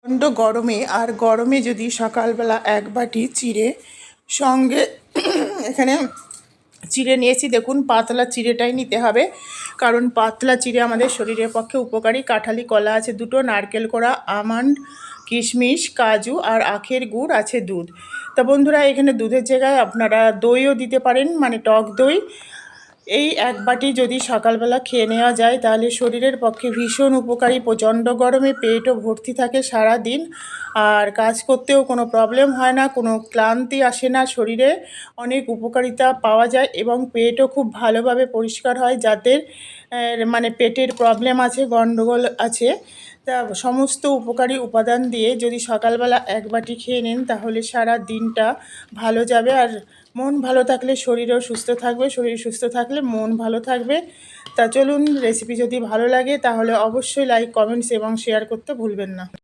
প্রচণ্ড গরমে আর গরমে যদি সকালবেলা এক বাটি চিড়ে সঙ্গে এখানে চিড়ে নিয়েছি। দেখুন, পাতলা চিড়েটাই নিতে হবে, কারণ পাতলা চিড়ে আমাদের শরীরের পক্ষে উপকারী। কাঁঠালি কলা আছে দুটো, নারকেল কোড়া, আমন্ড, কিশমিশ, কাজু আর আখের গুড় আছে, দুধ। তা বন্ধুরা, এখানে দুধের জায়গায় আপনারা দইও দিতে পারেন, মানে টক দই। এই এক বাটি যদি সকালবেলা খেয়ে নেওয়া যায় তাহলে শরীরের পক্ষে ভীষণ উপকারী। প্রচণ্ড গরমে পেটও ভর্তি থাকে সারা দিন, আর কাজ করতেও কোনো প্রবলেম হয় না, কোনো ক্লান্তি আসে না, শরীরে অনেক উপকারিতা পাওয়া যায় এবং পেটও খুব ভালোভাবে পরিষ্কার হয়। যাদের মানে পেটের প্রবলেম আছে, গন্ডগোল আছে, তা সমস্ত উপকারী উপাদান দিয়ে যদি সকালবেলা এক বাটি খেয়ে নেন তাহলে সারা দিনটা ভালো যাবে। আর মন ভালো থাকলে শরীরও সুস্থ থাকবে, শরীর সুস্থ থাকলে মন ভালো থাকবে। তা চলুন, রেসিপি যদি ভালো লাগে তাহলে অবশ্যই লাইক, কমেন্টস এবং শেয়ার করতে ভুলবেন না।